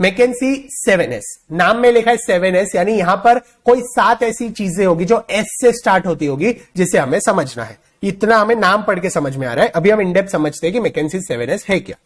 McKinsey 7S, नाम में लिखा है 7S, यानी यहां पर कोई 7 ऐसी चीजें होगी जो S से स्टार्ट होती होगी जिसे हमें समझना है। इतना हमें नाम पढ़ के समझ में आ रहा है। अभी हम इन डेप्थ समझते हैं कि मैकेंसी 7S है क्या।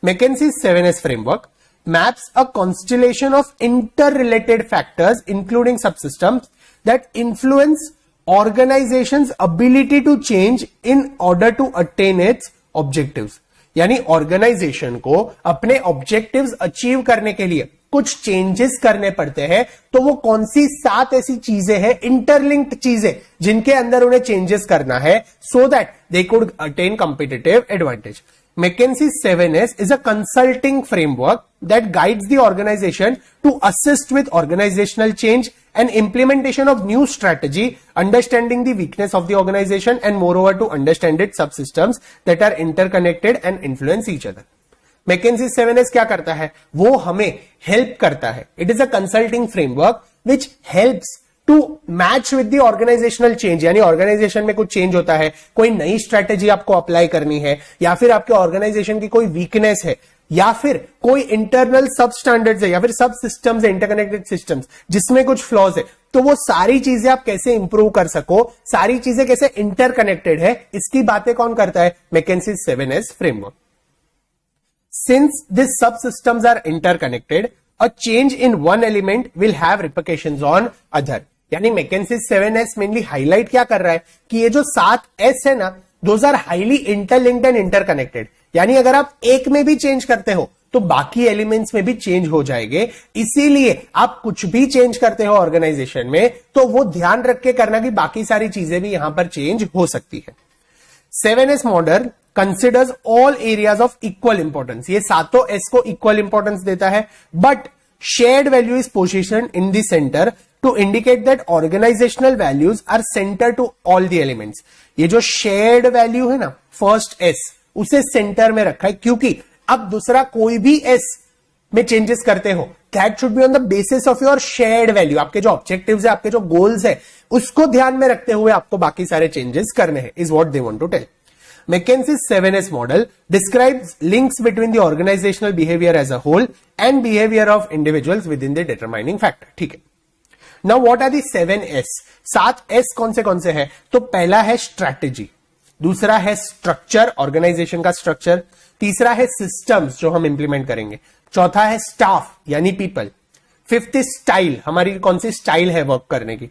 McKinsey 7S framework maps a constellation of interrelated factors including subsystems that influence organization's ability to change in order to attain its objectives। यानी ऑर्गेनाइजेशन को अपने ऑब्जेक्टिव्स अचीव करने के लिए कुछ चेंजेस करने पड़ते हैं, तो वो कौन सी 7 ऐसी चीजें हैं, इंटरलिंक्ड चीजें, जिनके अंदर उन्हें चेंजेस करना है so that they could attain competitive advantage. McKinsey 7S is a consulting framework that guides the organization to assist with organizational change and implementation of new strategy, understanding the weakness of the organization and moreover to understand its subsystems that are interconnected and influence each other। McKinsey 7S क्या करता है? वो हमें help करता है। It is a consulting framework which helps to match with the organisational change, यानी organisation में कुछ चेंज होता है, कोई नई स्ट्रेटेजी आपको अप्लाई करनी है, या फिर आपके ऑर्गेनाइजेशन की कोई वीकनेस है, या फिर कोई इंटरनल सब स्टैंडर्ड्स है, या फिर सब सिस्टम्स है, इंटरकनेक्टेड सिस्टम्स जिसमें कुछ फ्लॉज है, तो वो सारी चीजें आप कैसे इंप्रूव कर सको, सारी चीजें कैसे इंटरकनेक्टेड है, इसकी बातें कौन करता है? McKinsey 7S framework. Since this subsystems are interconnected, a change in one element will have repercussions on other। यानी मैकेंसी 7S मेनली हाईलाइट क्या कर रहा है कि ये जो 7S है ना, those are highly interlinked and interconnected. यानी अगर आप एक में भी चेंज करते हो तो बाकी एलिमेंट्स में भी चेंज हो जाएंगे। इसीलिए आप कुछ भी चेंज करते हो ऑर्गेनाइजेशन में तो वो ध्यान रख के करना कि बाकी सारी चीजें भी यहां पर चेंज हो सकती है। 7S model considers all areas of equal importance। ये सातों S को equal importance देता है, but shared value is positioned in the center to indicate that organizational values are centered to all the elements। ये जो shared value है ना, first S, उसे सेंटर में रखा है, क्योंकि अब दूसरा कोई भी S में चेंजेस करते हो, that should be on the basis of your shared value। आपके जो ऑब्जेक्टिव्स है, आपके जो गोल्स है, उसको ध्यान में रखते हुए आपको बाकी सारे चेंजेस करने हैं, is what they want to tell। McKinsey's 7S model describes links between the organizational behavior as a whole and behavior of individuals within the determining factor। ठीक है। Now what are the 7S? 7S कौन से है? तो पहला है strategy, दूसरा है स्ट्रक्चर, ऑर्गेनाइजेशन का स्ट्रक्चर, तीसरा है सिस्टम्स जो हम इंप्लीमेंट करेंगे, चौथा है स्टाफ यानी पीपल, फिफ्थ स्टाइल, हमारी कौन सी स्टाइल है वर्क करने की,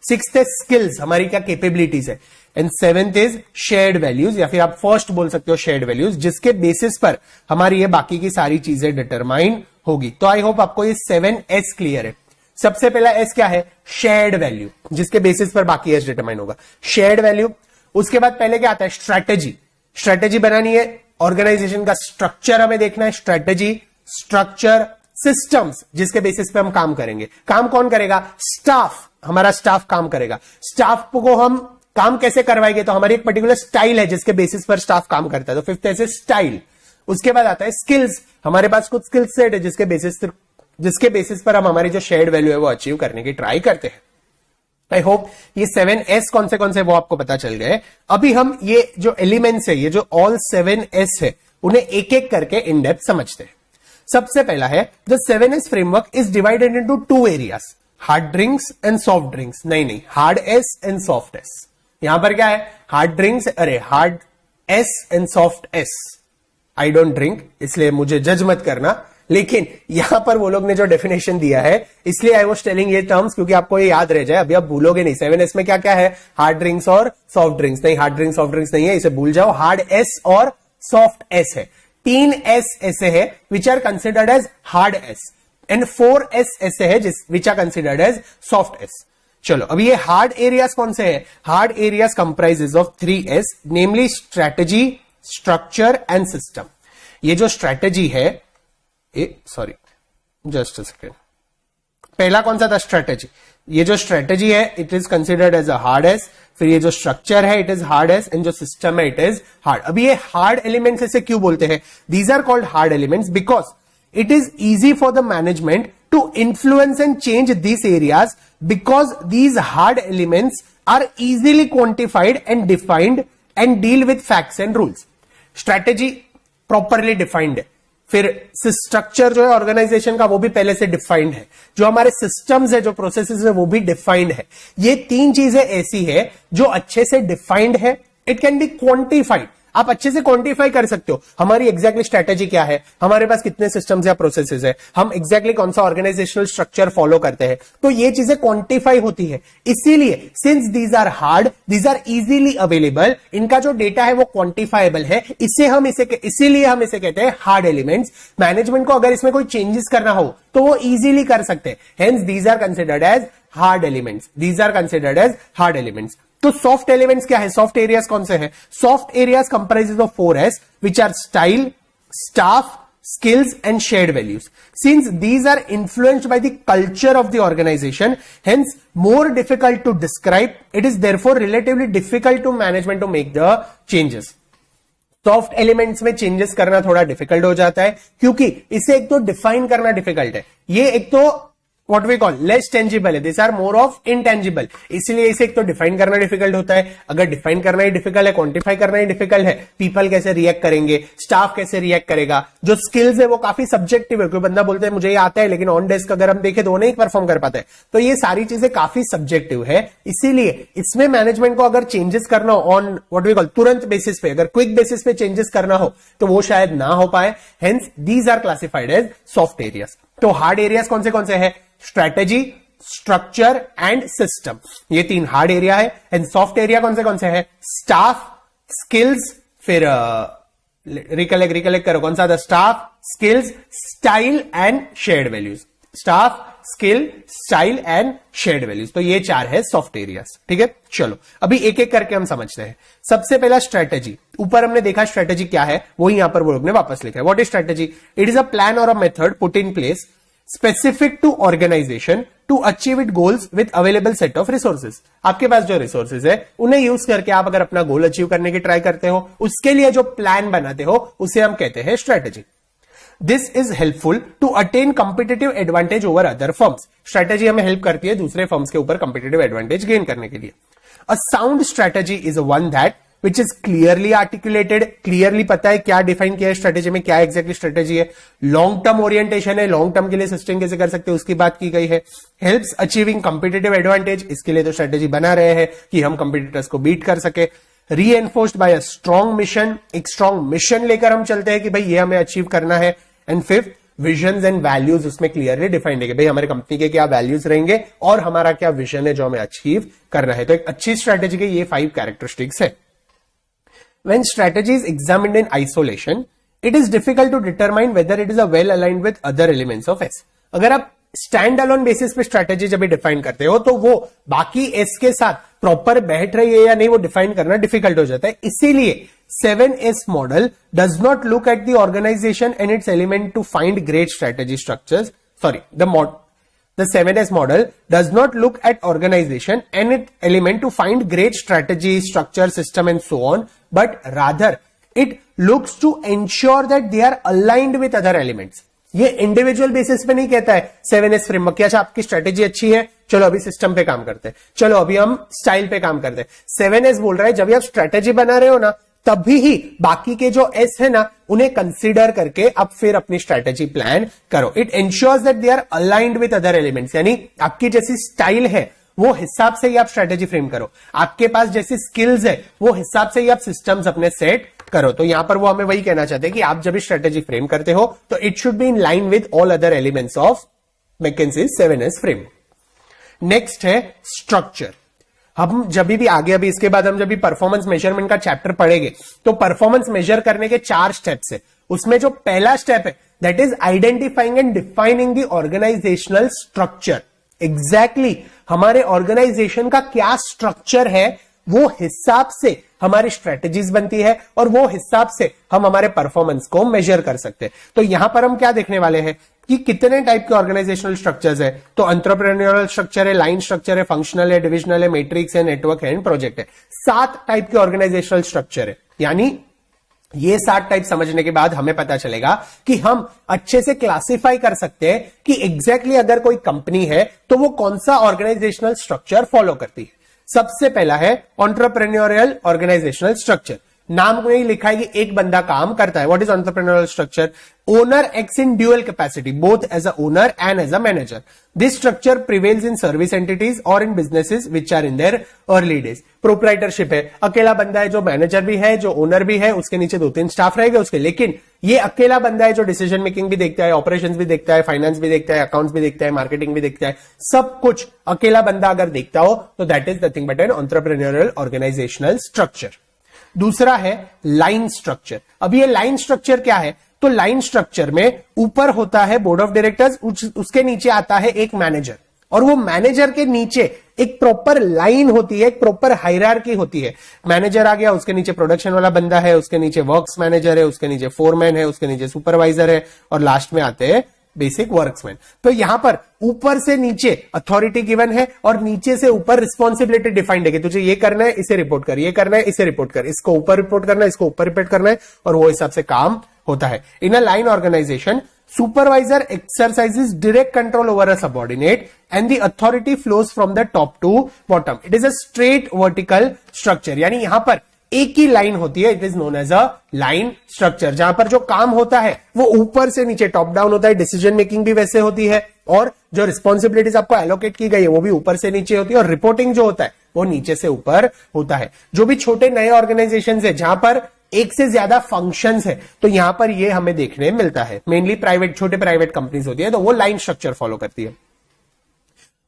सिक्स्थ है स्किल्स, हमारी क्या कैपेबिलिटीज है, and seventh is shared values, या फिर आप फर्स्ट बोल सकते हो शेयर्ड वैल्यूज, जिसके बेसिस पर हमारी ये बाकी की सारी चीजें डिटरमाइन होगी। तो आई होप आपको ये 7S क्लियर है। सबसे पहला S क्या है? शेयर्ड वैल्यू, जिसके बेसिस पर बाकी S डिटरमाइन होगा, शेयर्ड वैल्यू। उसके बाद पहले क्या आता है? स्ट्रैटेजी। स्ट्रैटेजी बनानी है, ऑर्गेनाइजेशन का स्ट्रक्चर हमें देखना है, स्ट्रैटेजी, स्ट्रक्चर, सिस्टम्स जिसके बेसिस पे हम काम करेंगे। काम कौन करेगा? स्टाफ, हमारा स्टाफ काम करेगा। स्टाफ को हम काम कैसे करवाएंगे? तो हमारी एक पर्टिकुलर स्टाइल है जिसके बेसिस पर स्टाफ काम करता है, तो फिफ्थ ऐसे स्टाइल। उसके बाद आता है स्किल्स, हमारे पास कुछ स्किल सेट है जिसके बेसिस पर हम हमारी जो शेयर्ड वैल्यू है वो अचीव करने की ट्राई करते हैं। आई होप ये 7S कौन से वो आपको पता चल गए। अभी हम ये जो एलिमेंट्स है, ये जो ऑल 7S है, उन्हें एक एक करके इन डेप्थ समझते हैं। सबसे पहला है the 7S framework is divided into 2 areas, hard drinks and soft drinks. नहीं, hard S and soft S। यहां पर क्या है? हार्ड ड्रिंक्स, अरे hard S and soft S। I don't drink, इसलिए मुझे जज मत करना, लेकिन यहां पर वो लोग ने जो डेफिनेशन दिया है, इसलिए आई वाज टेलिंग ये टर्म्स क्योंकि आपको ये याद रह जाए। अभी आप भूलोगे नहीं 7S में क्या क्या है, हार्ड ड्रिंक्स और सॉफ्ट ड्रिंक्स। नहीं, हार्ड ड्रिंक्स सॉफ्ट ड्रिंक्स नहीं है, इसे भूल जाओ। हार्ड S और सॉफ्ट S है। 3 S ऐसे है which are considered as hard S and 4 S ऐसे है which are considered as soft S। चलो, अभी ये हार्ड एरियाज कौन से हैं? Hard areas comprises of 3S, namely strategy, structure and system. ये जो स्ट्रैटेजी है, सॉरी जस्ट अ सेकेंड, पहला कौन सा था? स्ट्रैटेजी। ये जो स्ट्रैटेजी है it is considered as a hard S, फिर ये जो स्ट्रक्चर है it is hard S, and जो सिस्टम है इट इज हार्ड। अभी ये हार्ड एलिमेंट्स ऐसे क्यों बोलते हैं? These are called hard elements because it is easy for the management to influence and change these areas because these hard elements are easily quantified and defined and deal with facts and rules। Strategy properly defined है, फिर structure जो है organisation का वो भी पहले से defined है, जो हमारे सिस्टम्स है, जो प्रोसेसेस है वो भी डिफाइंड है। ये तीन चीजें ऐसी है जो अच्छे से डिफाइंड है, इट कैन बी क्वांटिफाइड, आप अच्छे से क्वांटिफाई कर सकते हो हमारी एग्जैक्टली स्ट्रेटेजी क्या है, हमारे पास कितने सिस्टम्स या प्रोसेसेस है, हम एग्जैक्टली कौन सा ऑर्गेनाइजेशनल स्ट्रक्चर फॉलो करते हैं, तो ये चीजें क्वांटिफाई होती है। इसीलिए since these are hard, these are easily available, इनका जो डेटा है वो क्वांटिफाइबल है, इसीलिए हम इसे कहते हैं हार्ड एलिमेंट्स। मैनेजमेंट को अगर इसमें कोई चेंजेस करना हो तो वो इजीली कर सकते हैं, hence these are considered as hard elements, these are considered as hard elements. तो सॉफ्ट एलिमेंट्स क्या है, सॉफ्ट एरियाज कौन से हैं? Soft areas comprises of 4S which are style, staff, skills and shared values. Since these are influenced by the culture of the organization, hence more difficult to describe, it is therefore relatively difficult to management to make the changes. Soft elements में changes करना थोड़ा difficult हो जाता है क्योंकि इसे एक तो डिफाइन करना डिफिकल्ट है, ये एक तो What we call less tangible है, these are more of intangible, इसलिए इसे एक तो डिफाइन करना डिफिकल्ट होता है। अगर डिफाइन करना ही डिफिकल्ट है, क्वांटिफाई करना ही डिफिकल्ट है, पीपल कैसे रिएक्ट करेंगे, स्टाफ कैसे रिएक्ट करेगा, जो स्किल्स है वो काफी सब्जेक्टिव है, कोई बंदा बोलते हैं मुझे ये आता है लेकिन ऑन डेस्क अगर हम देखें तो वो नहीं परफॉर्म कर पाता है, तो ये सारी चीजें काफी सब्जेक्टिव है। इसीलिए इसमें मैनेजमेंट को अगर चेंजेस करना हो ऑन व्हाट वी कॉल तुरंत बेसिस पे, अगर क्विक बेसिस पे चेंजेस करना हो तो वो शायद ना हो पाए, hence these are classified as soft areas. तो हार्ड एरियाज कौन से हैं? स्ट्रेटेजी, स्ट्रक्चर एंड सिस्टम, ये तीन हार्ड एरिया है। एंड सॉफ्ट एरिया कौन से है? स्टाफ, स्किल्स, फिर रिकलेक्ट करो कौन सा था? Staff, skills, style and shared values. Staff, skill, style and shared values, तो ये चार है सॉफ्ट एरियाज। ठीक है, चलो अभी एक एक करके हम समझते हैं। सबसे पहला स्ट्रेटेजी, ऊपर हमने देखा स्ट्रेटेजी क्या है, वही यहां पर वो लोग ने वापस लिखा है। What is strategy? It is a plan or a method put in place specific to organization to achieve its goals with available set of resources. आपके पास जो रिसोर्सेज है उन्हें यूज करके आप अगर अपना गोल अचीव करने की ट्राई करते हो, उसके लिए जो प्लान बनाते हो उसे हम कहते हैं strategy. This is helpful to attain competitive advantage over other firms. Strategy हमें हेल्प करती है दूसरे फर्म्स के ऊपर कंपिटेटिव एडवांटेज गेन करने के लिए। A sound strategy is one that which is clearly articulated, clearly पता है क्या डिफाइन किया है स्ट्रेटेजी में, क्या एग्जैक्टली स्ट्रेटेजी है। लॉन्ग टर्म ओरिएंटेशन है, लॉन्ग टर्म के लिए सस्टेन कैसे कर सकते हैं उसकी बात की गई है। हेल्प्स अचीविंग कंपिटेटिव एडवांटेज, इसके लिए तो स्ट्रेटेजी बना रहे हैं कि हम कंपिटिटर्स को बीट कर सके। रीएनफोर्स्ड बाय अ स्ट्रॉन्ग मिशन, एक स्ट्रॉन्ग मिशन लेकर हम चलते हैं कि भाई ये हमें अचीव करना है। And fifth, visions and values उसमें क्लियरली डिफाइंड है कि भाई हमारे कंपनी के क्या वैल्यूज रहेंगे और हमारा क्या विजन है जो हमें अचीव करना है। तो एक अच्छी स्ट्रेटेजी के ये 5 कैरेक्टरिस्टिक्स है। When strategy is examined in isolation, it is difficult to determine whether it is a well aligned with other elements of S. अगर आप स्टैंड अलोन बेसिस पे स्ट्रेटेजी जब भी डिफाइन करते हो तो वो बाकी S के साथ प्रॉपर बैठ रही है या नहीं वो डिफाइन करना डिफिकल्ट हो जाता है। इसीलिए 7S model does not look at the organisation and its element to find great strategy structures. The 7S model does not look at organization and its element to find great strategy, structure, system and so on, but rather it looks to ensure that they are aligned with other elements. ये individual basis पे नहीं कहता है 7S framework, अच्छा आपकी strategy अच्छी है चलो अभी सिस्टम पे काम करते हैं, चलो अभी हम स्टाइल पे काम करते हैं। 7S बोल रहा है जब आप स्ट्रेटेजी बना रहे हो ना तभी ही बाकी के जो एस है ना उन्हें कंसीडर करके अब फिर अपनी स्ट्रेटेजी प्लान करो। It ensures that they are aligned with other elements, यानी आपकी जैसी स्टाइल है वो हिसाब से ही आप स्ट्रेटेजी फ्रेम करो, आपके पास जैसी स्किल्स है वो हिसाब से ही आप सिस्टम्स अपने सेट करो। तो यहां पर वो हमें वही कहना चाहते हैं कि आप जब भी स्ट्रेटेजी फ्रेम करते हो तो it should be in line with all other elements of McKinsey's 7S frame. Next है स्ट्रक्चर। हम जब भी आगे अभी इसके बाद हम जब भी परफॉर्मेंस मेजरमेंट का चैप्टर पढ़ेंगे तो परफॉर्मेंस मेजर करने के 4 स्टेप्स है। उसमें जो पहला स्टेप है that is identifying and defining the organisational structure. Exactly हमारे ऑर्गेनाइजेशन का क्या स्ट्रक्चर है वो हिसाब से हमारी स्ट्रेटेजीज बनती है और वो हिसाब से हम हमारे परफॉर्मेंस को मेजर कर सकते हैं। तो यहां पर हम क्या देखने वाले हैं कि कितने टाइप के ऑर्गेनाइजेशनल स्ट्रक्चर्स है। तो एंटरप्रेन्योरल स्ट्रक्चर है, लाइन स्ट्रक्चर है, फंक्शनल है, डिविजनल है, मैट्रिक्स है, नेटवर्क है एंड प्रोजेक्ट है। 7 टाइप के ऑर्गेनाइजेशनल स्ट्रक्चर है। यानी ये 7 टाइप समझने के बाद हमें पता चलेगा कि हम अच्छे से क्लासिफाई कर सकते हैं कि एग्जैक्टली अगर कोई कंपनी है तो वो कौन सा ऑर्गेनाइजेशनल स्ट्रक्चर फॉलो करती है। सबसे पहला है एंटरप्रेन्योरियल ऑर्गेनाइजेशनल स्ट्रक्चर। नाम में ही लिखा है कि एक बंदा काम करता है. What is entrepreneurial structure? Owner acts in dual capacity both as a owner and as a manager. This structure prevails in service entities or in businesses which are in their early days. Proprietorship है, अकेला बंदा है जो manager भी है, जो owner भी है, उसके नीचे 2-3 स्टाफ रहेगा उसके, लेकिन ये अकेला बंदा है जो डिसीजन मेकिंग भी देखता है, ऑपरेशंस भी देखता है, फाइनेंस भी देखता है, अकाउंट्स भी देखता है, मार्केटिंग भी देखता है, सब कुछ अकेला बंदा अगर देखता हो तो that is nothing but an entrepreneurial organisational structure. दूसरा है लाइन स्ट्रक्चर. अब ये लाइन स्ट्रक्चर क्या है? तो लाइन स्ट्रक्चर में ऊपर होता है बोर्ड ऑफ डायरेक्टर्स, उसके नीचे आता है एक मैनेजर, और वो मैनेजर के नीचे एक प्रॉपर लाइन होती है, एक प्रॉपर हायरार्की होती है. मैनेजर आ गया, उसके नीचे प्रोडक्शन वाला बंदा है, उसके नीचे वर्क्स मैनेजर है, उसके नीचे फोरमैन है, उसके नीचे सुपरवाइजर है, और लास्ट में आते हैं बेसिक वर्क्समैन. तो यहां पर ऊपर से नीचे अथॉरिटी गिवन है और नीचे से ऊपर रिस्पॉन्सिबिलिटी डिफाइंड है कि तुझे ये करना है, इसे रिपोर्ट कर, ये करना है, इसे रिपोर्ट कर, इसको ऊपर रिपोर्ट करना है, इसको ऊपर रिपोर्ट करना है, और वो हिसाब से काम होता है. In a line organization supervisor exercises direct control over a subordinate and the authority flows from the top to bottom. It is a straight vertical structure. यानी यहां पर एक ही लाइन होती है, it is known as a line structure, जहां पर जो काम होता है वो ऊपर से नीचे टॉप डाउन होता है, डिसीजन मेकिंग भी वैसे होती है, और जो रिस्पॉन्सिबिलिटीज आपको एलोकेट की गई है वो भी ऊपर से नीचे होती है, और रिपोर्टिंग जो होता है वो नीचे से ऊपर होता है. जो भी छोटे नए ऑर्गेनाइजेशन है जहां पर एक से ज्यादा फंक्शंस है, तो यहां पर ये हमें देखने मिलता है. मेनली प्राइवेट, छोटे प्राइवेट कंपनीज होती है तो वो लाइन स्ट्रक्चर फॉलो करती है.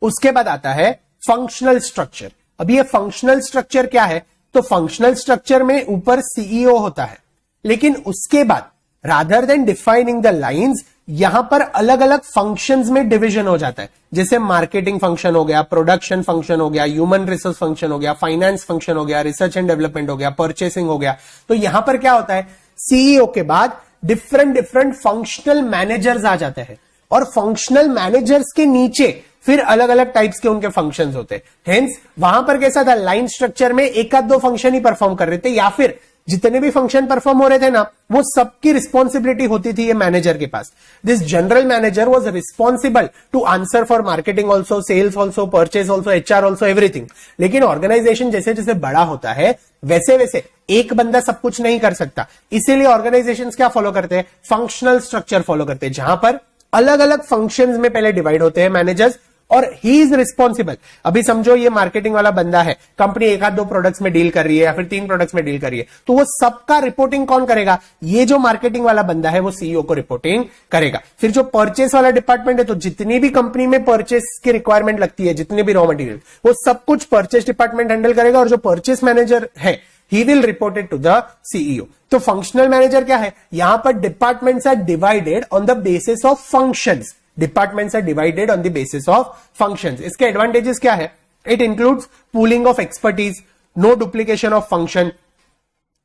उसके बाद आता है फंक्शनल स्ट्रक्चर. अब ये फंक्शनल स्ट्रक्चर क्या है? तो फंक्शनल स्ट्रक्चर में ऊपर सीईओ होता है, लेकिन उसके बाद rather than defining the lines, यहां पर अलग अलग फंक्शंस में डिवीजन हो जाता है. जैसे मार्केटिंग फंक्शन हो गया, प्रोडक्शन फंक्शन हो गया, ह्यूमन रिसोर्स फंक्शन हो गया, फाइनेंस फंक्शन हो गया, रिसर्च एंड डेवलपमेंट हो गया, परचेसिंग हो गया. तो यहां पर क्या होता है? सीईओ के बाद डिफरेंट डिफरेंट फंक्शनल मैनेजर्स आ जाते हैं, और फंक्शनल मैनेजर्स के नीचे फिर अलग अलग टाइप्स के उनके फंक्शंस होते हैं. हेंस वहां पर कैसा था? लाइन स्ट्रक्चर में एक आध दो फंक्शन ही परफॉर्म कर रहे थे, या फिर जितने भी फंक्शन परफॉर्म हो रहे थे ना, वो सबकी रिस्पॉन्सिबिलिटी होती थी ये मैनेजर के पास. This general manager was responsible to answer for marketing also, sales also, purchase also, HR also, everything. लेकिन ऑर्गेनाइजेशन जैसे जैसे बड़ा होता है वैसे वैसे एक बंदा सब कुछ नहीं कर सकता. इसीलिए ऑर्गेनाइजेशंस क्या फॉलो करते हैं? फंक्शनल स्ट्रक्चर फॉलो करते हैं, जहां पर अलग अलग फंक्शंस में पहले डिवाइड होते हैं मैनेजर्स, और ही इज रिस्पॉन्सिबल. अभी समझो ये मार्केटिंग वाला बंदा है, कंपनी एक आध दो प्रोडक्ट्स में डील कर रही है या फिर 3 प्रोडक्ट्स में डील कर रही है, तो वो सबका रिपोर्टिंग कौन करेगा? ये जो मार्केटिंग वाला बंदा है वो सीईओ को रिपोर्टिंग करेगा. फिर जो परचेस वाला डिपार्टमेंट है, तो जितनी भी कंपनी में परचेस की रिक्वायरमेंट लगती है, जितने भी रॉ मटेरियल, वो सब कुछ परचेस डिपार्टमेंट हैंडल करेगा, और जो परचेस मैनेजर है he will report it to the CEO. तो फंक्शनल मैनेजर क्या है? यहां पर departments are divided on the basis of functions. Departments are divided on the basis of functions. इसके एडवांटेजेस क्या है? It includes pooling of expertise, no duplication of function.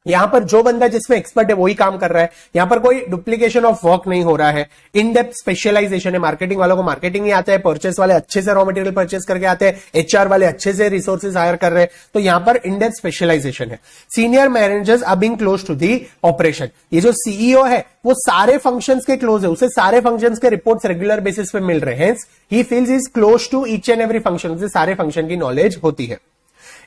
यहां पर जो बंदा जिसमें एक्सपर्ट है वही काम कर रहा है, यहां पर कोई डुप्लीकेशन ऑफ वर्क नहीं हो रहा है. इन डेप्थ स्पेशलाइजेशन है, मार्केटिंग वालों को मार्केटिंग ही आता है, परचेस वाले अच्छे से रॉ मटेरियल परचेस करके आते हैं, एचआर वाले अच्छे से रिसोर्सेज हायर कर रहे हैं, तो यहां पर इन डेप्थ स्पेशलाइजेशन है. Senior managers are being close to the operation. ये जो सीईओ है वो सारे फंक्शंस के क्लोज है, उसे सारे फंक्शंस के रिपोर्ट्स रेगुलर बेसिस पे मिल रहे हैं. He feels is close to each and every function, उसे सारे फंक्शन की नॉलेज होती है.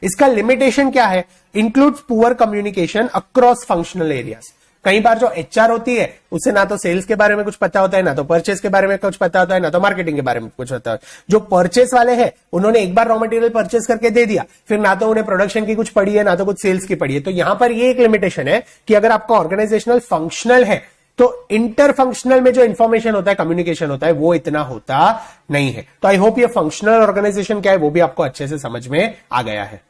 इसका लिमिटेशन क्या है? Includes poor communication across functional areas. कई बार जो एचआर होती है उसे ना तो सेल्स के बारे में कुछ पता होता है, ना तो परचेस के बारे में कुछ पता होता है, ना तो मार्केटिंग के बारे में कुछ पता है. जो परचेस वाले हैं उन्होंने एक बार रॉ मटेरियल परचेस करके दे दिया, फिर ना तो उन्हें प्रोडक्शन की कुछ पड़ी है, ना तो कुछ सेल्स की पड़ी है. तो यहां पर ये एक लिमिटेशन है कि अगर आपका ऑर्गेनाइजेशनल फंक्शनल है तो इंटर फंक्शनल में जो इंफॉर्मेशन होता है, कम्युनिकेशन होता है, वो इतना होता नहीं है. तो आई होप ये फंक्शनल ऑर्गेनाइजेशन क्या है वो भी आपको अच्छे से समझ में आ गया है.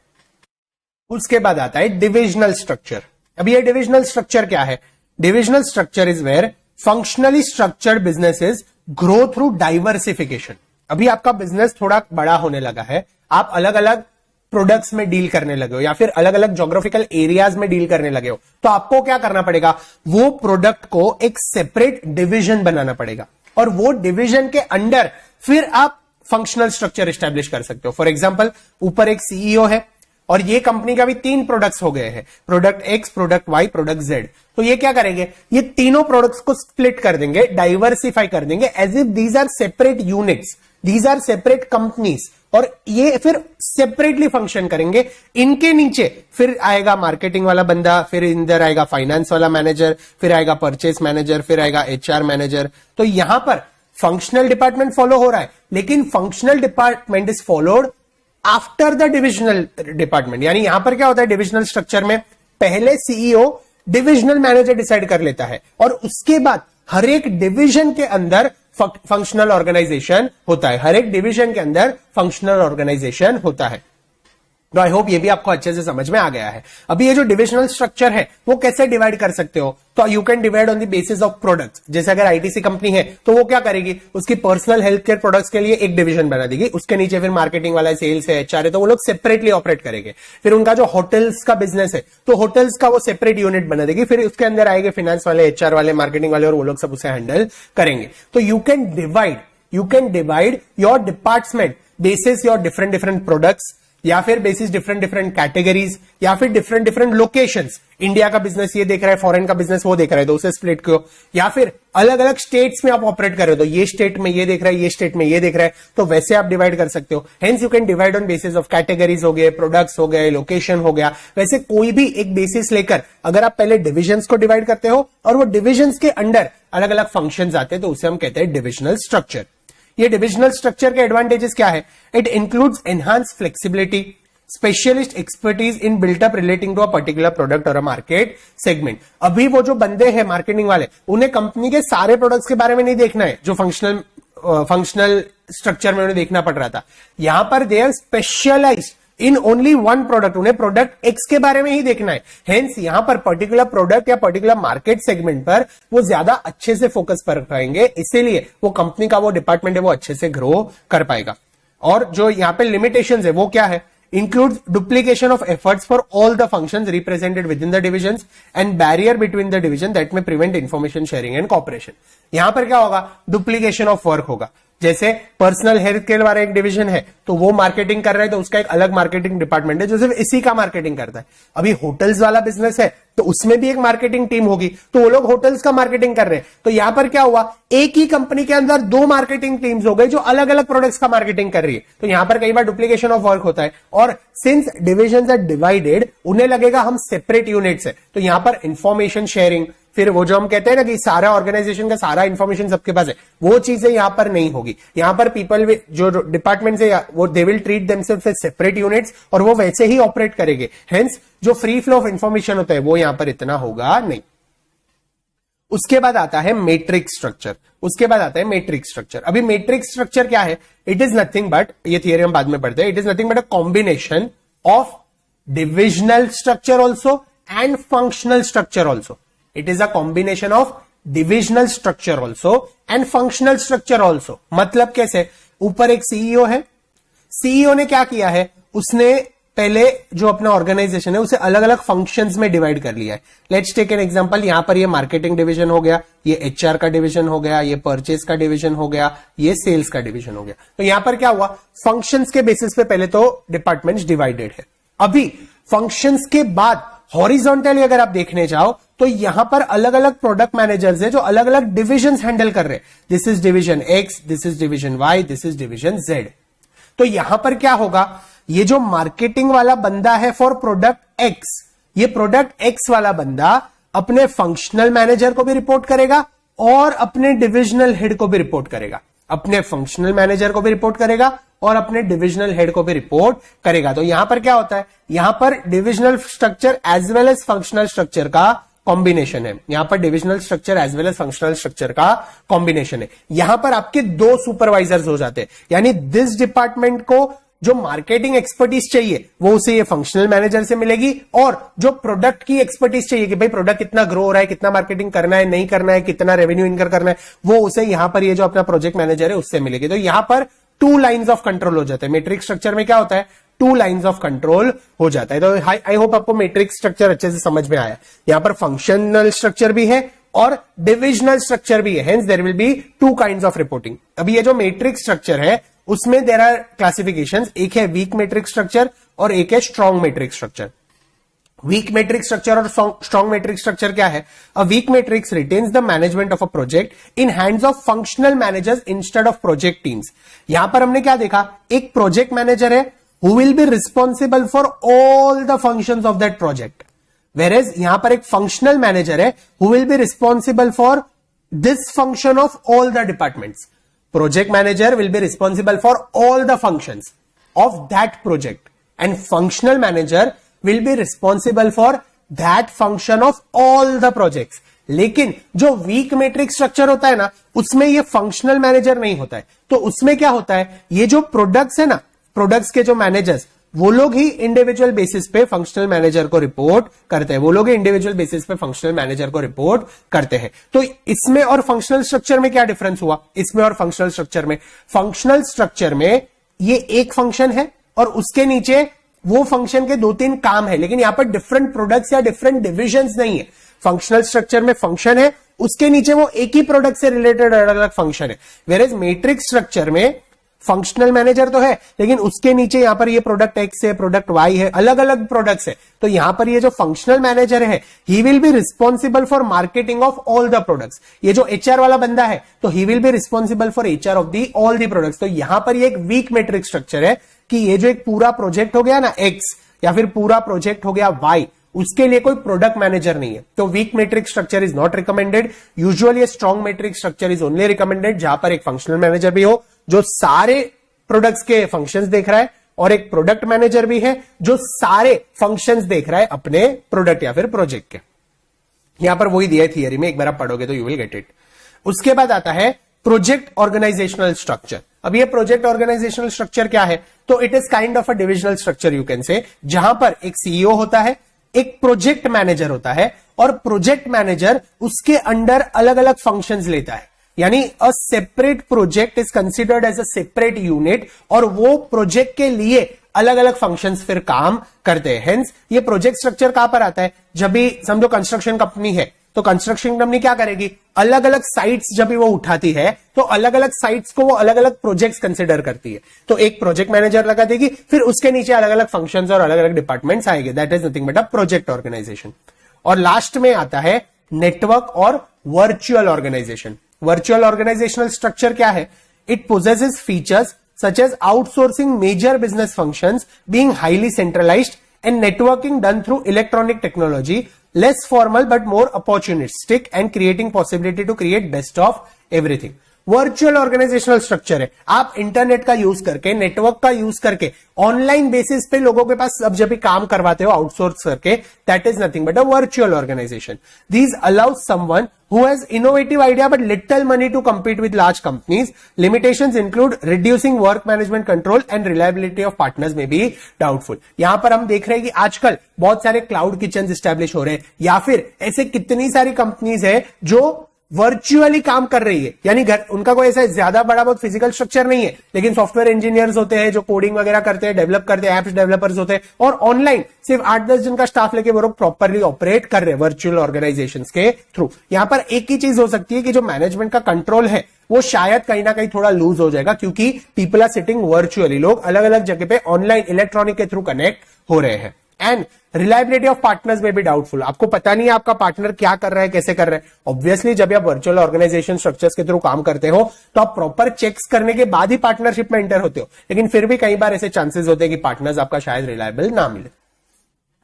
उसके बाद आता है डिविजनल स्ट्रक्चर. अब ये डिविजनल स्ट्रक्चर क्या है? Divisional structure is where functionally structured businesses grow through diversification. अभी आपका बिजनेस थोड़ा बड़ा होने लगा है, आप अलग अलग प्रोडक्ट्स में डील करने लगे हो या फिर अलग अलग ज्योग्राफिकल एरियाज में डील करने लगे हो, तो आपको क्या करना पड़ेगा? वो प्रोडक्ट को एक सेपरेट डिविजन बनाना पड़ेगा, और वो डिविजन के अंडर फिर आप फंक्शनल स्ट्रक्चर एस्टेब्लिश कर सकते हो. फॉर एग्जाम्पल, ऊपर एक सीईओ है और ये कंपनी का भी 3 प्रोडक्ट्स हो गए हैं, product X, product Y, product Z. तो ये क्या करेंगे? ये तीनों प्रोडक्ट्स को स्प्लिट कर देंगे, डाइवर्सिफाई कर देंगे, as if these are separate units, these are separate companies. और ये फिर सेपरेटली फंक्शन करेंगे। इनके नीचे फिर आएगा मार्केटिंग वाला बंदा, फिर इधर आएगा फाइनेंस वाला मैनेजर, फिर आएगा परचेस मैनेजर, फिर आएगा एचआर मैनेजर। तो यहां पर फंक्शनल डिपार्टमेंट फॉलो हो रहा है, लेकिन functional department is followed after the divisional department. यानी यहां पर क्या होता है, डिविजनल स्ट्रक्चर में पहले सीईओ डिविजनल मैनेजर डिसाइड कर लेता है और उसके बाद हर एक डिवीजन के अंदर फंक्शनल ऑर्गेनाइजेशन होता है। हर एक डिवीजन के अंदर फंक्शनल ऑर्गेनाइजेशन होता है। तो आई होप ये भी आपको अच्छे से समझ में आ गया है। अभी ये जो डिविजनल स्ट्रक्चर है वो कैसे डिवाइड कर सकते हो, तो you can divide on the basis of products. जैसे अगर आईटीसी कंपनी है तो वो क्या करेगी, उसकी पर्सनल हेल्थ केयर प्रोडक्ट्स के लिए एक डिवीजन बना देगी, उसके नीचे फिर मार्केटिंग वाला, सेल्स है, एचआर है, तो वो लोग सेपरेटली ऑपरेट करेंगे। फिर उनका जो होटल्स का बिजनेस है तो होटल्स का वो सेपरेट यूनिट बना देगी, फिर उसके अंदर आएंगे फाइनेंस वाले, एचआर वाले, मार्केटिंग वाले, और वो लोग सब उसे हैंडल करेंगे। तो you can divide your department basis your different products, या फिर बेसिस डिफरेंट कैटेगरीज, या फिर डिफरेंट लोकेशंस। इंडिया का बिजनेस ये देख रहा है, फॉरेन का बिजनेस वो देख रहा है, तो उसे स्प्लिट करो। या फिर अलग अलग स्टेट्स में आप ऑपरेट कर रहे हो, तो ये स्टेट में ये देख रहा है, ये स्टेट में ये देख रहा है, तो वैसे आप डिवाइड कर सकते हो। Hence you can divide on basis of categories हो गए, प्रोडक्ट्स हो गए, लोकेशन हो गया। वैसे कोई भी एक बेसिस लेकर अगर आप पहले डिविजन्स को डिवाइड करते हो और वो डिविजन्स के अंडर अलग अलग फंक्शंस आते हैं, तो उसे हम कहते हैं डिविजनल स्ट्रक्चर। ये डिविजनल स्ट्रक्चर के एडवांटेजेस क्या है, it includes enhance flexibility, specialist expertise in built up relating to a particular product or a market segment. अभी वो जो बंदे हैं मार्केटिंग वाले, उन्हें कंपनी के सारे प्रोडक्ट्स के बारे में नहीं देखना है जो फंक्शनल स्ट्रक्चर में उन्हें देखना पड़ रहा था। यहां पर they are specialised in only one product, उन्हें प्रोडक्ट एक्स के बारे में ही देखना है। हेंस यहां पर पर्टिकुलर प्रोडक्ट या पर्टिकुलर मार्केट सेगमेंट पर वो ज्यादा अच्छे से फोकस कर पाएंगे, इसीलिए वो कंपनी का वो डिपार्टमेंट है वो अच्छे से ग्रो कर पाएगा। और जो यहां पे लिमिटेशंस है वो क्या है, includes duplication of efforts for all the functions represented within the divisions and barrier between the division that may prevent information sharing and cooperation। यहां पर क्या होगा, डुप्लीकेशन ऑफ वर्क होगा। जैसे पर्सनल हेल्थ केयर वाला एक डिवीजन है तो वो मार्केटिंग कर रहा है, तो उसका एक अलग मार्केटिंग डिपार्टमेंट है जो सिर्फ इसी का मार्केटिंग करता है। अभी होटल्स वाला बिजनेस है तो उसमें भी एक मार्केटिंग टीम होगी, तो वो लोग होटल्स का मार्केटिंग कर रहे हैं। तो यहां पर क्या हुआ, एक ही कंपनी के अंदर दो मार्केटिंग टीम्स हो गई जो अलग अलग प्रोडक्ट्स का मार्केटिंग कर रही है। तो यहां पर कई बार डुप्लीकेशन ऑफ वर्क होता है। और सिंस डिविजन्स आर डिवाइडेड, उन्हें लगेगा हम सेपरेट यूनिट्स है, तो यहां पर इंफॉर्मेशन शेयरिंग, फिर वो जो हम कहते हैं ना कि सारा ऑर्गेनाइजेशन का सारा इंफॉर्मेशन सबके पास है, वो चीजें यहां पर नहीं होगी। यहां पर पीपल जो डिपार्टमेंट है वो they will treat themselves as separate units और वो वैसे ही ऑपरेट करेंगे। हेंस जो फ्री फ्लो ऑफ इंफॉर्मेशन होता है वो यहां पर इतना होगा नहीं। उसके बाद आता है मैट्रिक्स स्ट्रक्चर। अभी मैट्रिक्स स्ट्रक्चर क्या है, इट इज नथिंग बट, ये थियरी हम बाद में पढ़ते हैं, it is nothing but a combination of divisional structure also and functional structure also. It is a combination of divisional structure also and functional structure also। मतलब कैसे, ऊपर एक सीईओ है, सीईओ ने क्या किया है, उसने पहले जो अपना ऑर्गेनाइजेशन है उसे अलग अलग फंक्शंस में डिवाइड कर लिया है। लेट्स टेक एन एग्जांपल, यहां पर ये मार्केटिंग डिवीजन हो गया, ये एचआर का डिवीजन हो गया, ये परचेस का डिवीजन हो गया, ये सेल्स का डिवीजन हो गया। तो यहां पर क्या हुआ, फंक्शंस के बेसिस पे पहले तो डिपार्टमेंट्स डिवाइडेड है। अभी फंक्शंस के बाद हॉरिजॉन्टली अगर आप देखने जाओ तो यहां पर अलग अलग प्रोडक्ट मैनेजर्स है जो अलग अलग डिविजन्स हैंडल कर रहे हैं। This is division X, this is division Y, this is division Z. तो यहां पर क्या होगा, ये जो मार्केटिंग वाला बंदा है फॉर प्रोडक्ट एक्स, ये प्रोडक्ट एक्स वाला बंदा अपने फंक्शनल मैनेजर को भी रिपोर्ट करेगा और अपने डिविजनल हेड को भी रिपोर्ट करेगा, अपने फंक्शनल मैनेजर को भी रिपोर्ट करेगा और अपने डिविजनल हेड को भी रिपोर्ट करेगा। तो यहां पर क्या होता है, यहां पर divisional structure as well as functional structure का कॉम्बिनेशन है। यहां पर divisional structure as well as functional structure का कॉम्बिनेशन है। यहां पर आपके दो सुपरवाइजर्स हो जाते हैं, यानी दिस डिपार्टमेंट को जो मार्केटिंग एक्सपर्टीज चाहिए वो उसे ये फंक्शनल मैनेजर से मिलेगी, और जो प्रोडक्ट की एक्सपर्टीज चाहिए कि भाई प्रोडक्ट कितना ग्रो हो रहा है, कितना मार्केटिंग करना है, नहीं करना है, कितना रेवेन्यू इनकर करना है, वो उसे यहां पर ये जो अपना प्रोजेक्ट मैनेजर है उससे मिलेगी। तो यहां पर टू लाइंस ऑफ कंट्रोल हो जाते हैं। मैट्रिक्स स्ट्रक्चर में क्या होता है, टू लाइंस ऑफ कंट्रोल हो जाता है। तो आई होप आपको मैट्रिक्स स्ट्रक्चर अच्छे से समझ में आया। यहां पर फंक्शनल स्ट्रक्चर भी है और डिविजनल स्ट्रक्चर भी है, hence there will be two kinds of reporting. अभी ये जो मैट्रिक्स स्ट्रक्चर है उसमें देयर आर क्लासिफिकेशंस, एक है वीक मैट्रिक्स स्ट्रक्चर और एक है strong matrix structure. Weak matrix structure और स्ट्रॉन्ग मैट्रिक्स स्ट्रक्चर क्या है? A weak matrix retains the management of a project in hands of functional managers instead of project teams. यहां पर हमने क्या देखा? एक प्रोजेक्ट मैनेजर है who will be responsible for all the functions of that project, whereas यहां पर एक फंक्शनल मैनेजर है who will be responsible for this function of all the departments. Project manager will be responsible for all the functions of that project and functional manager will be responsible for that function of all the projects। लेकिन जो week matrix structure होता है ना, उसमें ये functional manager नहीं होता है। तो उसमें क्या होता है, ये जो प्रोडक्ट्स है ना, प्रोडक्ट्स के जो मैनेजर्स, वो लोग ही इंडिविजुअल बेसिस पे फंक्शनल मैनेजर को रिपोर्ट करते हैं। वो लोग ही इंडिविजुअल बेसिस पे फंक्शनल मैनेजर को रिपोर्ट करते हैं। तो इसमें और फंक्शनल स्ट्रक्चर में क्या डिफरेंस हुआ? इसमें और फंक्शनल स्ट्रक्चर में, फंक्शनल स्ट्रक्चर में ये एक फंक्शन है और उसके नीचे वो फंक्शन के 2-3 काम है, लेकिन यहां पर डिफरेंट प्रोडक्ट्स या डिफरेंट डिविजन्स नहीं है। फंक्शनल स्ट्रक्चर में फंक्शन है, उसके नीचे वो एक ही प्रोडक्ट से रिलेटेड अलग अलग फंक्शन है। वेयर एज मैट्रिक्स स्ट्रक्चर में फंक्शनल मैनेजर तो है, लेकिन उसके नीचे यहां पर ये प्रोडक्ट एक्स है, प्रोडक्ट वाई है, अलग अलग प्रोडक्ट्स है। तो यहां पर ये जो फंक्शनल मैनेजर है, he will be responsible for marketing of all the products. ये जो एचआर वाला बंदा है, तो he will be responsible for HR of the all the products. तो यहां पर ये एक वीक मैट्रिक्स स्ट्रक्चर है कि ये जो एक पूरा प्रोजेक्ट हो गया ना एक्स, या फिर पूरा प्रोजेक्ट हो गया वाई, उसके लिए कोई प्रोडक्ट मैनेजर नहीं है। तो weak matrix structure is not recommended. Usually strong matrix structure is only recommended जहां पर एक फंक्शनल मैनेजर भी हो जो सारे प्रोडक्ट्स के फंक्शंस देख रहा है, और एक प्रोडक्ट मैनेजर भी है जो सारे फंक्शंस देख रहा है अपने प्रोडक्ट या फिर प्रोजेक्ट के। यहां पर वही दिया है थियरी में, एक बार आप पढ़ोगे तो यू विल गेट इट। उसके बाद आता है प्रोजेक्ट ऑर्गेनाइजेशनल स्ट्रक्चर। अब ये प्रोजेक्ट ऑर्गेनाइजेशनल स्ट्रक्चर क्या है? तो it is kind of a divisional structure you can say, जहां पर एक सीईओ होता है, एक प्रोजेक्ट मैनेजर होता है, और प्रोजेक्ट मैनेजर उसके अंडर अलग अलग फंक्शंस लेता है। यानी a separate project is considered as a separate unit, और वो प्रोजेक्ट के लिए अलग अलग फंक्शंस फिर काम करते हैं। हेंस ये प्रोजेक्ट स्ट्रक्चर कहां पर आता है? जब भी समझो कंस्ट्रक्शन कंपनी है, तो कंस्ट्रक्शन कंपनी क्या करेगी? अलग अलग साइट्स जब भी वो उठाती है, तो अलग अलग साइट्स को वो अलग अलग प्रोजेक्ट्स कंसिडर करती है। तो एक प्रोजेक्ट मैनेजर लगा देगी, फिर उसके नीचे अलग अलग फंक्शंस और अलग अलग डिपार्टमेंट्स आएंगे। That is nothing but a project organization. और लास्ट में आता है नेटवर्क और virtual organization. Virtual organizational structure क्या है? It possesses features such as outsourcing major business functions, being highly centralized, and networking done through electronic technology, less formal but more opportunistic, and creating possibility to create best of everything। Virtual organizational structure है, आप internet का use करके, network का use करके, online basis पे लोगों के पास अब जब भी काम करवाते हो आउटसोर्स करके, that is nothing but a virtual organization. These allow someone who has innovative idea but little money to compete with large companies. Limitations include reducing work management control and reliability of partners may be doubtful। यहां पर हम देख रहे हैं कि आजकल बहुत सारे क्लाउड किचन स्टैब्लिश हो रहे हैं, या फिर ऐसे कितनी सारी कंपनीज है जो वर्चुअली काम कर रही है। यानी घर उनका कोई ऐसा ज्यादा बड़ा बहुत फिजिकल स्ट्रक्चर नहीं है, लेकिन सॉफ्टवेयर इंजीनियर्स होते हैं जो कोडिंग वगैरह करते हैं, डेवलप करते हैं, एप्स डेवलपर्स होते हैं, और ऑनलाइन सिर्फ 8-10 जन का स्टाफ लेके वो लोग प्रॉपरली ऑपरेट कर रहे हैं वर्चुअल ऑर्गेनाइजेशंस के थ्रू। यहां पर एक ही चीज हो सकती है कि जो मैनेजमेंट का कंट्रोल है वो शायद कहीं ना कहीं थोड़ा लूज हो जाएगा, क्योंकि पीपल आर सिटिंग वर्चुअली, लोग अलग अलग जगह पे ऑनलाइन इलेक्ट्रॉनिक के थ्रू कनेक्ट हो रहे हैं। एंड रिलायबिलिटी ऑफ पार्टनर्स में भी डाउटफुल, आपको पता नहीं है आपका पार्टनर क्या कर रहा है, कैसे कर रहा है। ऑब्वियसली जब आप वर्चुअल ऑर्गेनाइजेशन स्ट्रक्चर्स के थ्रू काम करते हो तो आप प्रॉपर चेक्स करने के बाद ही पार्टनरशिप में एंटर होते हो, लेकिन फिर भी कई बार ऐसे चांसेस होते हैं कि पार्टनर्स आपका शायद रिलायबल ना मिले।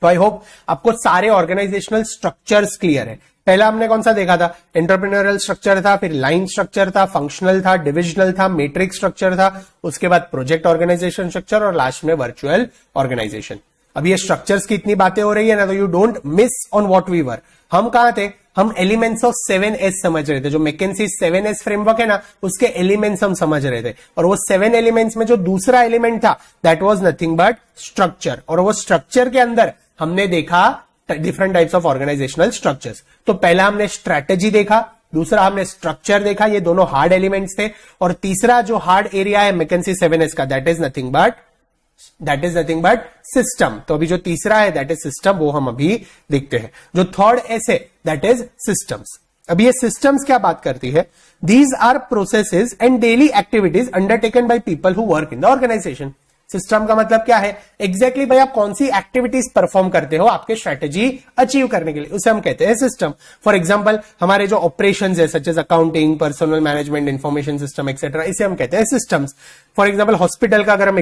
तो आई होप आपको सारे ऑर्गेनाइजेशनल स्ट्रक्चर्स क्लियर है। पहला हमने कौन सा देखा था? एंटरप्रेन्योरियल स्ट्रक्चर था, फिर लाइन स्ट्रक्चर था, फंक्शनल था, डिविजनल था, मैट्रिक्स स्ट्रक्चर था, उसके बाद प्रोजेक्ट ऑर्गेनाइजेशन स्ट्रक्चर, और लास्ट में वर्चुअल ऑर्गेनाइजेशन। अब ये स्ट्रक्चर्स की इतनी बातें हो रही है ना, तो you don't miss on what we were. हम कहां थे? हम एलिमेंट्स ऑफ 7S समझ रहे थे। जो मैकेंसी 7S फ्रेमवर्क है ना, उसके एलिमेंट्स हम समझ रहे थे, और वो 7 एलिमेंट्स में जो दूसरा एलिमेंट था that was nothing but structure. और वो स्ट्रक्चर के अंदर हमने देखा different types of organizational structures. तो पहला हमने स्ट्रैटेजी देखा, दूसरा हमने स्ट्रक्चर देखा, ये दोनों हार्ड एलिमेंट्स थे, और तीसरा जो हार्ड एरिया है मैकेंसी 7S का, that is nothing but system. तो अभी जो तीसरा है दैट इज सिस्टम, वो हम अभी देखते हैं। जो थर्ड एस है दैट इज सिस्टम्स। अब ये सिस्टम्स क्या बात करती है? These are processes and daily activities undertaken by people who work in the organization. System का मतलब क्या है? एग्जैक्टली भाई आप कौन सी एक्टिविटीज परफॉर्म करते हो आपके स्ट्रेटेजी अचीव करने के लिए, उसे हम कहते हैं सिस्टम। फॉर एग्जांपल हमारे जो ऑपरेशंस है such as accounting, personal management, information system etcetera, इसे हम कहते हैं सिस्टम्स। फॉर एग्जांपल हॉस्पिटल का अगर हम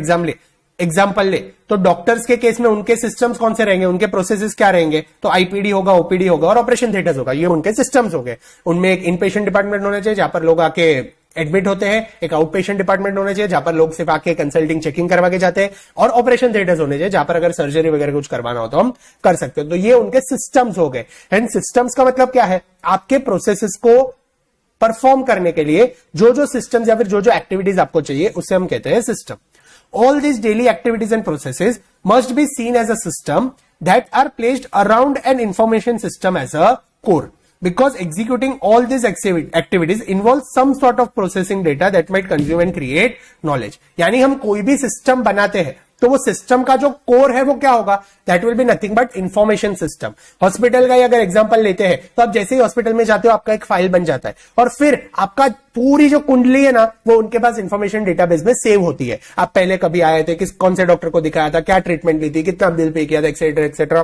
एग्जाम्पल ले तो डॉक्टर्स के केस में उनके सिस्टम्स कौन से रहेंगे, उनके प्रोसेसेस क्या रहेंगे? तो आईपीडी होगा, ओपीडी होगा और ऑपरेशन थिएटर्स होगा, ये उनके सिस्टम्स हो गए। उनमें एक इनपेशेंट डिपार्टमेंट होना चाहिए जहां पर लोग आके एडमिट होते हैं, एक आउट पेशेंट डिपार्टमेंट होना चाहिए जहां पर लोग सिर्फ आके कंसल्टिंग चेकिंग करवा के जाते हैं, और ऑपरेशन थिएटर्स होने चाहिए जहां पर अगर सर्जरी वगैरह कुछ करवाना हो तो हम कर सकते हो। तो ये उनके सिस्टम्स हो गए। एंड सिस्टम्स का मतलब क्या है? आपके प्रोसेसेस को परफॉर्म करने के लिए जो जो सिस्टम्स या फिर जो जो एक्टिविटीज आपको चाहिए उसे हम कहते हैं system. All these daily activities and processes must be seen as a system that are placed around an information system as a core. Because executing all these activities involves some sort of processing data that might consume and create knowledge. यानी हम कोई भी system बनाते हैं तो वो system का जो कोर है वो क्या होगा? That will be nothing but information system. Hospital का अगर एग्जांपल लेते हैं तो आप जैसे ही हॉस्पिटल में जाते हो आपका एक फाइल बन जाता है और फिर आपका पूरी जो कुंडली है ना वो उनके पास इंफॉर्मेशन डेटाबेस में सेव होती है। आप पहले कभी आए थे, किस कौन से डॉक्टर को दिखाया था, क्या ट्रीटमेंट ली थी, कितना बिल पे किया था, एक्सेट्रा एक्सेट्रा,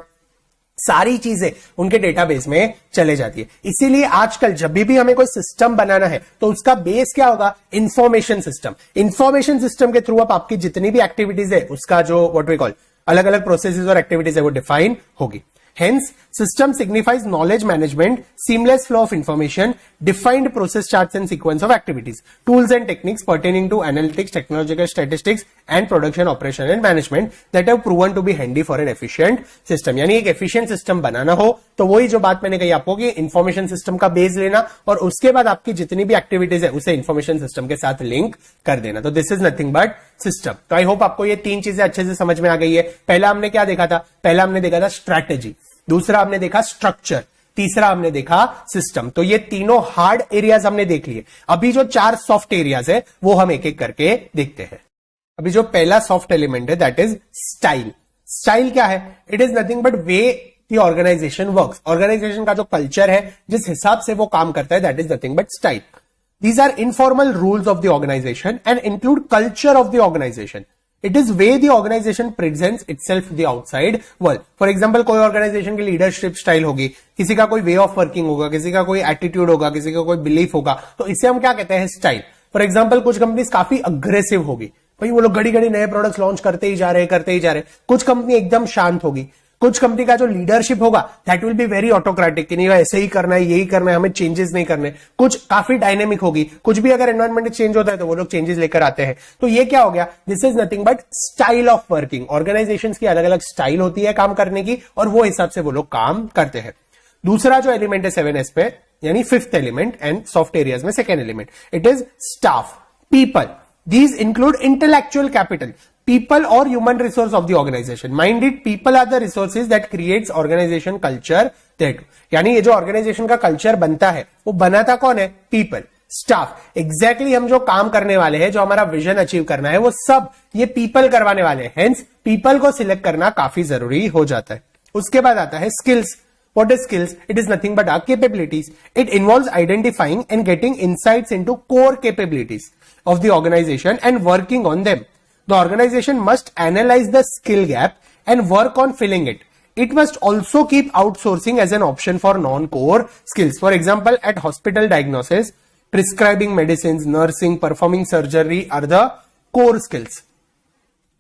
सारी चीजें उनके डेटाबेस में चले जाती है। इसीलिए आजकल जब भी हमें कोई सिस्टम बनाना है तो उसका बेस क्या होगा? Information system. इंफॉर्मेशन सिस्टम के थ्रू आप आपकी जितनी भी एक्टिविटीज है उसका जो व्हाट वी कॉल अलग अलग प्रोसेसेस और एक्टिविटीज है वो डिफाइन होगी। Hence, system signifies knowledge management, seamless flow of information, defined process charts and sequence of activities, tools and techniques pertaining to analytics, technological statistics and production operation and management that have proven to be handy for an efficient system. यानी एक efficient system बनाना हो तो वही जो बात मैंने कही आपको कि information system का बेस लेना और उसके बाद आपकी जितनी भी एक्टिविटीज है उसे information system के साथ लिंक कर देना। तो this is nothing but system. तो आई होप आपको ये तीन चीजें अच्छे से समझ में आ गई है। पहला हमने क्या देखा था? पहला हमने देखा था स्ट्रैटेजी, दूसरा हमने देखा स्ट्रक्चर, तीसरा हमने देखा सिस्टम। तो ये तीनों हार्ड एरियाज हमने देख लिए। अभी जो 4 सॉफ्ट एरियाज है वो हम एक एक करके देखते हैं। अभी जो पहला सॉफ्ट एलिमेंट है दैट इज स्टाइल। स्टाइल क्या है? It is nothing but way the organization works. Organization का जो कल्चर है, जिस हिसाब से वो काम करता है, that is nothing but style. These are informal rules of the organization and include culture of the organization. It is way the organization presents itself to the outside world. For example, कोई organization की leadership style होगी, किसी का कोई way of working होगा, किसी का कोई attitude होगा, किसी का कोई belief होगा, तो इसे हम क्या कहते हैं? स्टाइल। फॉर एग्जाम्पल कुछ कंपनीज काफी अग्रेसिव होगी, भाई वो लोग घड़ी घड़ी नए प्रोडक्ट्स लॉन्च करते ही जा रहे। कुछ कंपनी एकदम शांत होगी। कुछ कंपनी का जो लीडरशिप होगा that will be very autocratic, कि नहीं ऐसे ही करना है, यही करना है, हमें चेंजेस नहीं करने। कुछ काफी डायनेमिक होगी, कुछ भी अगर एनवायरमेंट चेंज होता है तो वो लोग चेंजेस लेकर आते हैं। तो ये क्या हो गया? This is nothing but style of working. Organisations की अलग अलग स्टाइल होती है काम करने की और वो हिसाब से वो लोग काम करते हैं। दूसरा जो एलिमेंट है 7S पे, यानी fifth element and soft areas में second element, it is staff, people. These include intellectual capital, people or human resource of the organization. Mind it, people are the resources that creates organization culture that. यानी ये जो organisation का culture बनता है वो बनाता कौन है? People, staff. एग्जैक्टली हम जो काम करने वाले हैं, जो हमारा विजन अचीव करना है, वो सब ये पीपल करवाने वाले हैं। हेंस पीपल को सिलेक्ट करना काफी जरूरी हो जाता है। उसके बाद आता है skills. What is skills? It is nothing but our capabilities. It involves identifying and getting insights into core capabilities of the organization and working on them. The organization must analyze the skill gap and work on filling it. It must also keep outsourcing as an option for non-core skills. For example, at hospital diagnosis, prescribing medicines, nursing, performing surgery are the core skills.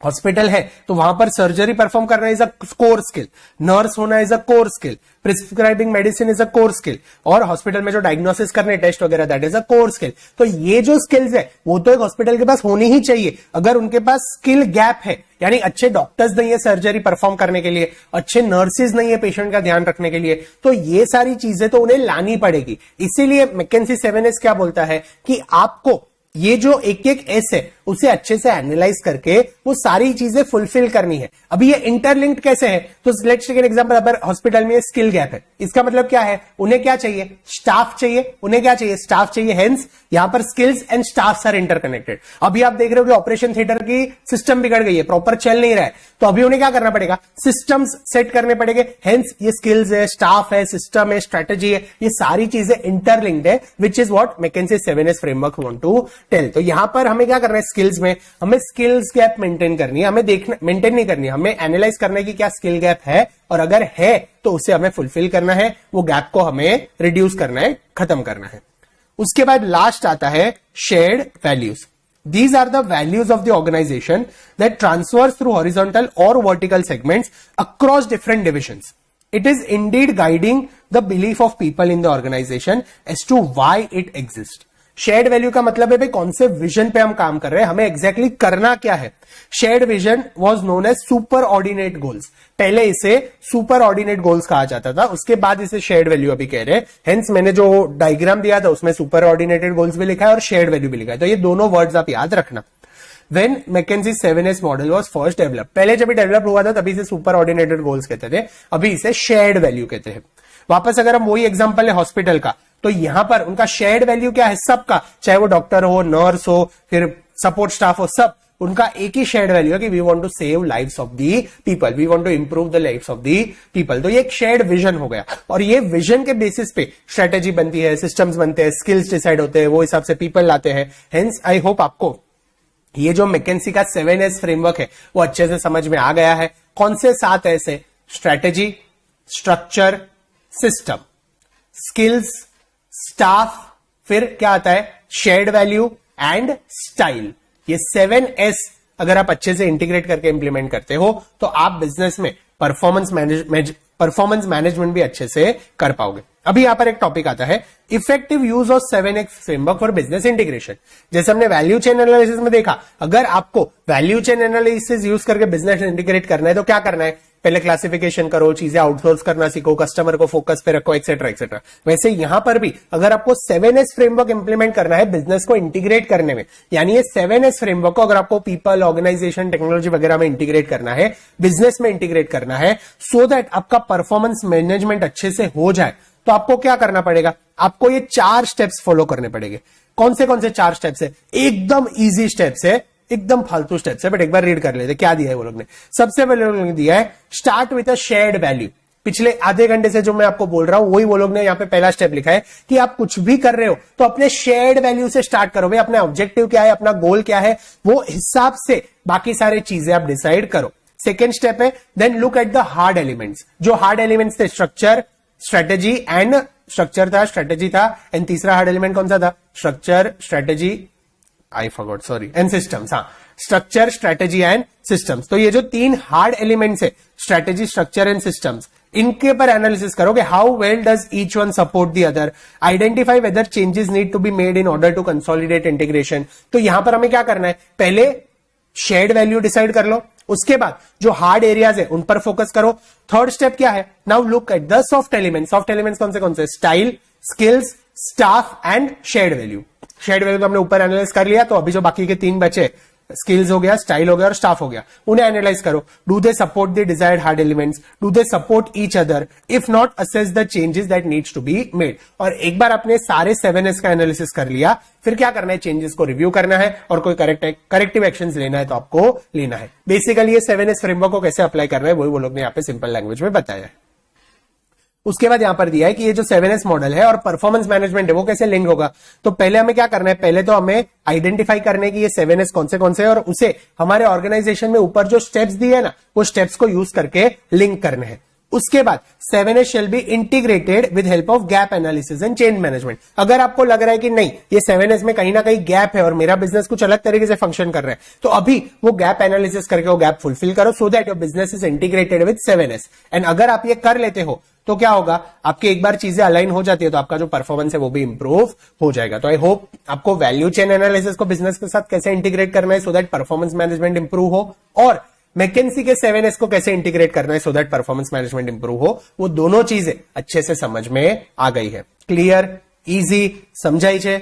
Hospital है तो वहां पर surgery perform करना is a core skill, nurse होना is a core skill, prescribing medicine is a core skill, और hospital में जो diagnosis करने टेस्ट वगैरह that is a core skill. तो ये जो स्किल्स है वो तो एक हॉस्पिटल के पास होनी ही चाहिए। अगर उनके पास स्किल गैप है, यानी अच्छे डॉक्टर्स नहीं है सर्जरी परफॉर्म करने के लिए, अच्छे नर्सेज नहीं है पेशेंट का ध्यान रखने के लिए, तो ये सारी चीजें तो उन्हें लानी पड़ेगी। इसीलिए मैकेंजी 7S क्या बोलता है कि आपको ये जो एक एक एस है उसे अच्छे से एनालाइज करके वो सारी चीजें फुलफिल करनी है। अभी ये इंटरलिंक्ड कैसे है? तो लेट्स टेक एन एग्जांपल, अगर हॉस्पिटल में स्किल गैप है इसका मतलब क्या है, उन्हें क्या चाहिए, स्टाफ चाहिए, उन्हें क्या चाहिए, स्टाफ चाहिए। हेंस यहां पर skills and staffs are interconnected. अभी आप देख रहे हो कि ऑपरेशन थिएटर की सिस्टम बिगड़ गई है, प्रॉपर चल नहीं रहा है, तो अभी उन्हें क्या करना पड़ेगा, सिस्टम्स सेट करने पड़ेंगे। हेंस ये स्किल्स है, स्टाफ है, सिस्टम है, स्ट्रेटेजी है, ये सारी चीजें इंटरलिंक्ड है, which is what McKinsey 7S framework want to tell. तो यहां पर हमें क्या करना है, स्किल्स में हमें स्किल्स गैप मेंटेन करनी है, हमें देखना, मेंटेन नहीं करनी है, हमें एनालाइज करना है कि क्या स्किल गैप है, और अगर है तो उसे हमें फुलफिल करना है, वो गैप को हमें रिड्यूस करना है, खत्म करना है। उसके बाद लास्ट आता है shared values. These are the values of the organization that transfers through horizontal or vertical segments across different divisions. It is indeed guiding the belief of people in the organization as to why it exists. Shared value का मतलब है भाई कौन से vision पे हम काम कर रहे हैं, हमें एग्जैक्टली करना क्या है। Shared vision was known as super ordinate goals. पहले इसे सुपर ऑर्डिनेट गोल्स कहा जाता था, उसके बाद इसे शेयर्ड वैल्यू अभी कह रहे हैं। हेंस मैंने जो डायग्राम दिया था उसमें सुपर ऑर्डिनेटेड गोल्स भी लिखा है और शेयर्ड वैल्यू भी लिखा है, तो ये दोनों वर्ड्स आप याद रखना। When McKinsey 7S model was first developed, पहले जब डेवलप हुआ था तभी इसे सुपर ऑर्डिनेटेड गोल्स कहते थे, अभी इसे शेयर्ड वैल्यू कहते हैं। वापस अगर हम वही एग्जांपल है हॉस्पिटल का, तो यहां पर उनका शेयर्ड वैल्यू क्या है, सबका, चाहे वो डॉक्टर हो, नर्स हो, फिर सपोर्ट स्टाफ हो, सब उनका एक ही शेयर्ड वैल्यू है कि we want to save lives of the people, we want to improve the lives of the people. तो ये एक शेयर्ड विजन हो गया, और ये विजन के बेसिस पे स्ट्रेटेजी बनती है, सिस्टम्स बनते हैं, स्किल्स डिसाइड होते हैं, वो हिसाब से पीपल लाते हैं। हेंस आई होप आपको ये जो मैकेंजी का 7S फ्रेमवर्क है वो अच्छे से समझ में आ गया है। कौन से 7 ऐसे, strategy, structure, system, skills, staff, फिर क्या आता है, शेयर्ड वैल्यू एंड स्टाइल। ये 7S अगर आप अच्छे से इंटीग्रेट करके इंप्लीमेंट करते हो तो आप बिजनेस में परफॉर्मेंस मैनेजमेंट भी अच्छे से कर पाओगे। अभी यहां पर एक टॉपिक आता है, effective use of 7X framework for business integration. जैसे हमने वैल्यू चेन एनालिसिस में देखा, अगर आपको वैल्यू चेन एनालिसिस यूज करके बिजनेस इंटीग्रेट करना है तो क्या करना है, पहले क्लासिफिकेशन करो, चीजें आउटसोर्स करना सीखो, कस्टमर को फोकस पे रखो, एक्सेट्रा एक्सेट्रा। वैसे यहां पर भी अगर आपको 7S फ्रेमवर्क इंप्लीमेंट करना है बिजनेस को इंटीग्रेट करने में, यानी ये 7S फ्रेमवर्क को अगर आपको पीपल, ऑर्गेनाइजेशन, टेक्नोलॉजी वगैरह में इंटीग्रेट करना है, बिजनेस में इंटीग्रेट करना है, सो दैट आपका परफॉर्मेंस मैनेजमेंट अच्छे से हो जाए, तो आपको क्या करना पड़ेगा, आपको ये 4 स्टेप्स फॉलो करने पड़ेंगे। कौन से 4 स्टेप्स है, एकदम इजी स्टेप्स है, एकदम फालतू स्टेप्स है, बट एक बार रीड कर लेते क्या दिया है वो लोग ने। सबसे पहले लोग ने दिया है start with a shared value. पिछले आधे घंटे से जो मैं आपको बोल रहा हूं वही वो लोग ने यहाँ पे पहला स्टेप लिखा है कि आप कुछ भी कर रहे हो तो अपने शेयर्ड वैल्यू से स्टार्ट करो। भाई अपना ऑब्जेक्टिव क्या है, अपना गोल क्या है, वो हिसाब से बाकी सारी चीजें आप डिसाइड करो। सेकेंड स्टेप है then look at the hard elements. जो हार्ड एलिमेंट्स थे, स्ट्रक्चर, स्ट्रेटेजी एंड स्ट्रक्चर था, स्ट्रेटेजी था, एंड तीसरा हार्ड एलिमेंट कौन सा था, structure, strategy, I forgot, sorry, and systems. हाँ, स्ट्रक्चर, स्ट्रेटेजी एंड सिस्टम्स। तो ये जो 3 हार्ड एलिमेंट्स है, स्ट्रेटेजी, स्ट्रक्चर एंड सिस्टम्स, इनके पर एनालिसिस करोगे, how well does each one support the other, identify whether changes need to be made in order to consolidate integration. तो यहां पर हमें क्या करना है, पहले शेयर्ड वैल्यू डिसाइड कर लो, उसके बाद जो हार्ड एरियाज है उन पर फोकस करो। थर्ड स्टेप क्या है, now look at the soft elements. Soft elements कौन से, style, skills, staff and shared value. Shared value तो हमने ऊपर एनालाइज कर लिया, तो अभी जो बाकी के 3 बचे, स्किल्स हो गया, स्टाइल हो गया और स्टाफ हो गया, उन्हें एनालाइज करो। Do they support the desired hard elements, do they support each other, if not assess the changes that needs to be made. और एक बार आपने सारे 7S का एनालिसिस कर लिया, फिर क्या करना है, चेंजेस को रिव्यू करना है और कोई करेक्टिव एक्शंस लेना है तो आपको लेना है। बेसिकली ये 7S फ्रेमवर्क को कैसे अप्लाई करना है वही वो लोग ने यहाँ पे सिंपल लैंग्वेज में बताया है। उसके बाद यहां पर दिया है कि ये जो 7S मॉडल है और परफॉर्मेंस मैनेजमेंट है वो कैसे लिंक होगा। तो पहले हमें क्या करना है, पहले तो हमें आइडेंटिफाई करने की ये 7S कौन से और उसे हमारे ऑर्गेनाइजेशन में ऊपर जो स्टेप्स दिए है ना, वो स्टेप्स को यूज करके लिंक करने हैं। उसके बाद 7S shall be integrated with help of gap analysis and change management। अगर आपको लग रहा है कि नहीं ये 7S में कहीं ना कहीं गैप है और मेरा बिजनेस कुछ अलग तरीके से फंक्शन कर रहा है, तो अभी वो गैप एनालिसिस करके वो गैप फुलफिल करो, so that your business is integrated with 7S। And अगर आप ये कर लेते हो तो क्या होगा, आपकी एक बार चीजें अलाइन हो जाती है तो आपका जो परफॉर्मेंस है वो भी इंप्रूव हो जाएगा। तो आई होप आपको वैल्यू चेन एनालिसिस को बिजनेस के साथ कैसे इंटीग्रेट करना है so that performance management improve हो, और मैकेंजी के 7S को कैसे इंटीग्रेट करना है so that performance management improve हो, वो दोनों चीजें अच्छे से समझ में आ गई है। क्लियर, इजी, समझाई छे।